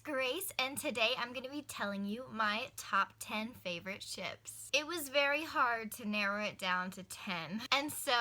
Grace, and today I'm going to be telling you my top 10 favorite ships. It was very hard to narrow it down to 10, and so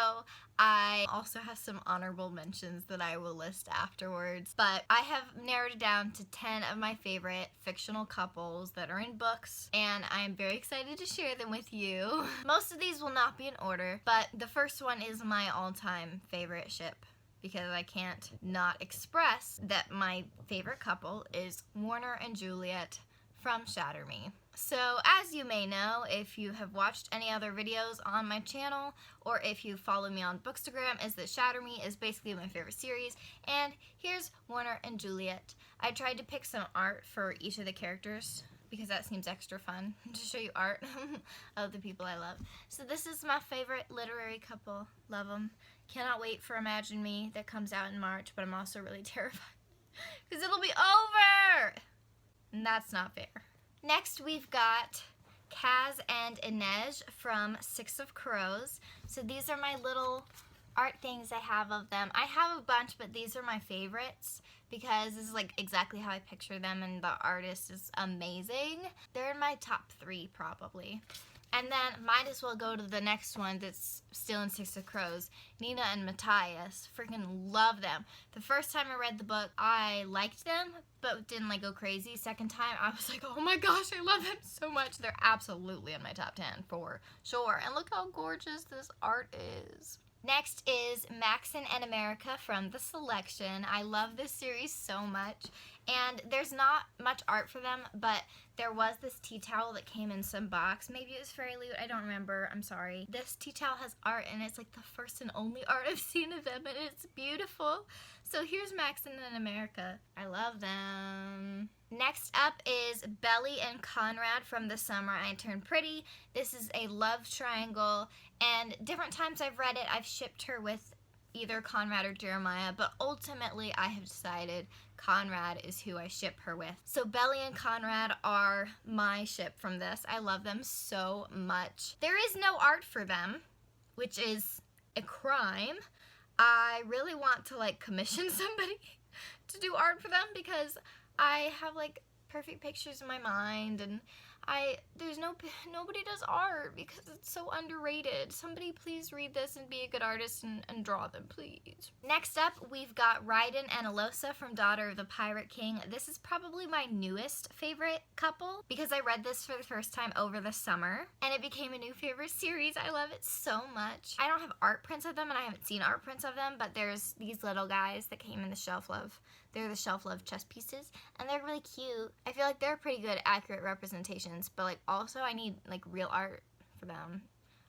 I also have some honorable mentions that I will list afterwards, but I have narrowed it down to 10 of my favorite fictional couples that are in books, and I am very excited to share them with you. Most of these will not be in order, but the first one is my all-time favorite ship, because I can't not express that my favorite couple is Warner and Juliet from Shatter Me. So as you may know, if you have watched any other videos on my channel, or if you follow me on Bookstagram, is that Shatter Me is basically my favorite series, and here's Warner and Juliet. I tried to pick some art for each of the characters, because that seems extra fun to show you art of the people I love. So this is my favorite literary couple. Love them. Cannot wait for Imagine Me that comes out in March, but I'm also really terrified because it'll be over! And that's not fair. Next we've got Kaz and Inej from Six of Crows. So these are my little art things I have of them. I have a bunch, but these are my favorites because this is like exactly how I picture them, and the artist is amazing. They're in my top 3 probably. And then might as well go to the next one that's still in Six of Crows. Nina and Matthias. Freaking love them. The first time I read the book, I liked them, but didn't like go crazy. Second time, I was like, oh my gosh, I love them so much. They're absolutely in my top 10 for sure. And look how gorgeous this art is. Next is Maxon and America from The Selection. I love this series so much, and there's not much art for them, but there was this tea towel that came in some box. Maybe it was Fairy Loot, I don't remember, I'm sorry. This tea towel has art, and it's like the first and only art I've seen of them, and it's beautiful. So here's Maxon and America. I love them. Next up is Belly and Conrad from The Summer I Turned Pretty. This is a love triangle, and different times I've read it, I've shipped her with either Conrad or Jeremiah, but ultimately I have decided Conrad is who I ship her with. So Belly and Conrad are my ship from this. I love them so much. There is no art for them, which is a crime. I really want to like commission somebody to do art for them because I have like perfect pictures in my mind, and nobody does art because it's so underrated. Somebody please read this and be a good artist and draw them, please. Next up, we've got Ryden and Alosa from Daughter of the Pirate King. This is probably my newest favorite couple because I read this for the first time over the summer, and it became a new favorite series. I love it so much. I don't have art prints of them, and I haven't seen art prints of them, but there's these little guys that came in the Shelf Love. They're the Shelf Love chess pieces, and they're really cute. I feel like they're pretty good, accurate representations, but like also I need like real art for them.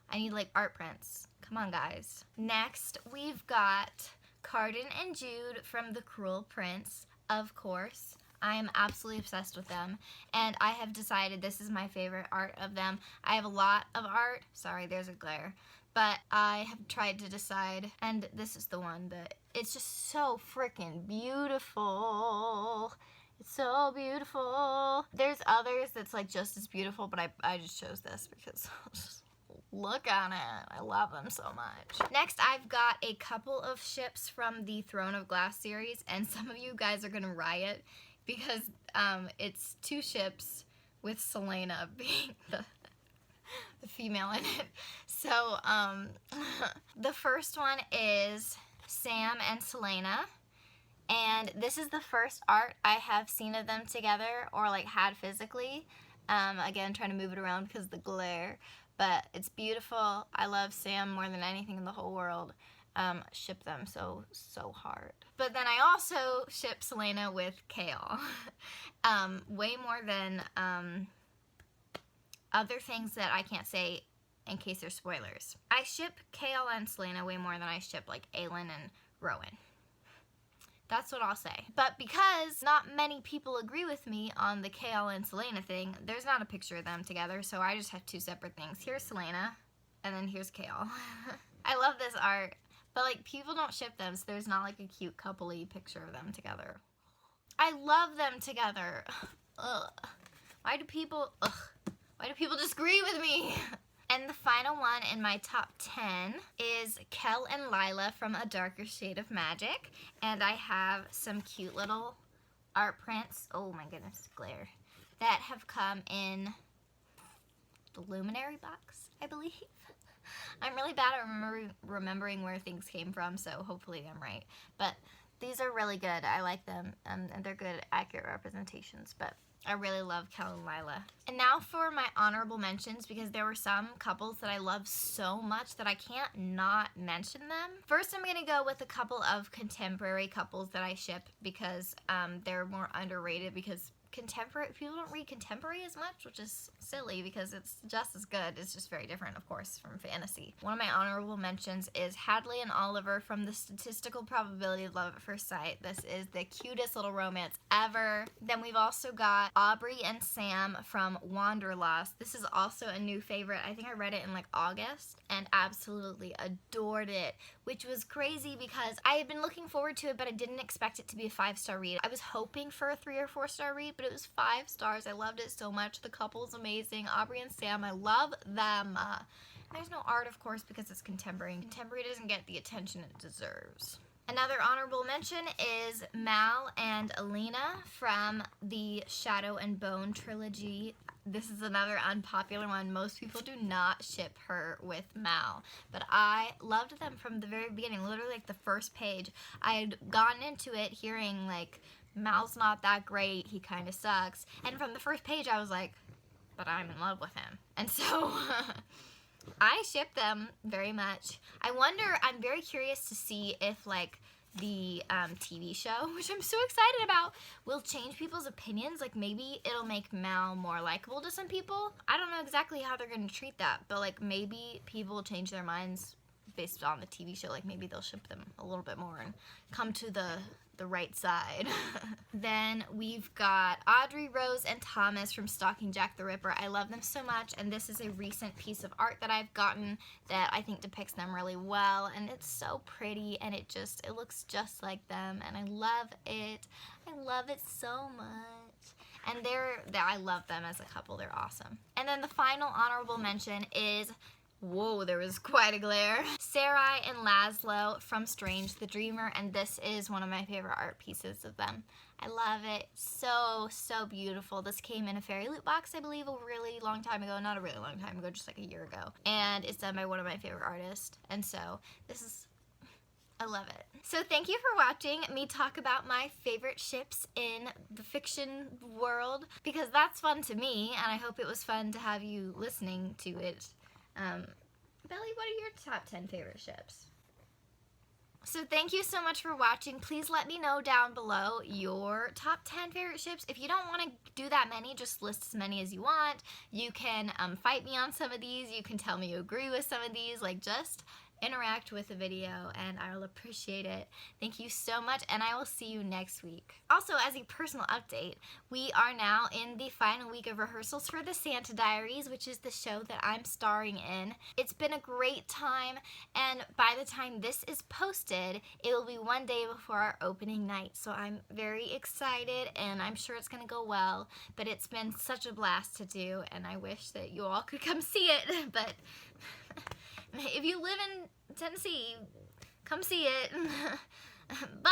I need like art prints. Come on, guys. Next, we've got Carden and Jude from The Cruel Prince, of course. I am absolutely obsessed with them, and I have decided this is my favorite art of them. I have a lot of art. Sorry, there's a glare. But I have tried to decide, and this is the one that it's just so freaking beautiful. It's so beautiful. There's others that's like just as beautiful, but I just chose this because just look on it. I love them so much. Next, I've got a couple of ships from the Throne of Glass series, and some of you guys are gonna riot because it's 2 ships with Selena being the female in it. So the first one is Sam and Selena, and this is the first art I have seen of them together or like had physically. Again, trying to move it around because of the glare, but it's beautiful. I love Sam more than anything in the whole world. Ship them so hard. But then I also ship Selena with Kale way more than other things that I can't say in case there's spoilers. I ship Kale and Selena way more than I ship like Aelin and Rowan. That's what I'll say. But because not many people agree with me on the Kale and Selena thing, there's not a picture of them together, so I just have 2 separate things. Here's Selena, and then here's Kale. I love this art, but like people don't ship them, so there's not like a cute couple-y picture of them together. I love them together. Ugh. Why do people disagree with me? And the final one in my top 10 is Kel and Lila from A Darker Shade of Magic. And I have some cute little art prints, oh my goodness, glare, that have come in the Luminary box, I believe. I'm really bad at remembering where things came from, so hopefully I'm right. But these are really good. I like them, and they're good, accurate representations. But I really love Kel and Lila. And now for my honorable mentions, because there were some couples that I love so much that I can't not mention them. First, I'm going to go with a couple of contemporary couples that I ship because they're more underrated, because people don't read contemporary as much, which is silly because it's just as good. It's just very different, of course, from fantasy. One of my honorable mentions is Hadley and Oliver from The Statistical Probability of Love at First Sight. This is the cutest little romance ever. Then we've also got Aubrey and Sam from Wanderlust. This is also a new favorite. I think I read it in like August and absolutely adored it, which was crazy because I had been looking forward to it, but I didn't expect it to be a 5-star read. I was hoping for a 3 or 4-star read, but it was 5 stars. I loved it so much. The couple's amazing. Aubrey and Sam, I love them. There's no art, of course, because it's contemporary. Contemporary doesn't get the attention it deserves. Another honorable mention is Mal and Alina from the Shadow and Bone trilogy. This is another unpopular one. Most people do not ship her with Mal, but I loved them from the very beginning, literally like the first page. I had gotten into it hearing like, Mal's not that great, he kind of sucks, and from the first page I was like, but I'm in love with him. And so I ship them very much. I'm very curious to see if like the TV show, which I'm so excited about, will change people's opinions. Like maybe it'll make Mal more likable to some people. I don't know exactly how they're going to treat that, but like maybe people will change their minds based on the TV show. Like maybe they'll ship them a little bit more and come to the right side. Then we've got Audrey, Rose, and Thomas from Stalking Jack the Ripper. I love them so much, and this is a recent piece of art that I've gotten that I think depicts them really well, and it's so pretty, and it looks just like them, and I love it. I love it so much. And I love them as a couple. They're awesome. And then the final honorable mention is, whoa, there was quite a glare, Sarai and Laszlo from Strange the Dreamer, and this is one of my favorite art pieces of them. I love it. So, so beautiful. This came in a fairy loot box, I believe, a really long time ago. Not a really long time ago, just like a year ago. And it's done by one of my favorite artists. And so, I love it. So thank you for watching me talk about my favorite ships in the fiction world, because that's fun to me, and I hope it was fun to have you listening to it. Belly, what are your top 10 favorite ships? So thank you so much for watching. Please let me know down below your top 10 favorite ships. If you don't want to do that many, just list as many as you want. You can fight me on some of these. You can tell me you agree with some of these. Like, just interact with the video and I'll appreciate it. Thank you so much, and I will see you next week. Also, as a personal update, we are now in the final week of rehearsals for the Santa Diaries, which is the show that I'm starring in. It's been a great time, and by the time this is posted, it will be one day before our opening night, so I'm very excited, and I'm sure it's gonna go well, but it's been such a blast to do, and I wish that you all could come see it, but if you live in Tennessee, come see it. Bye!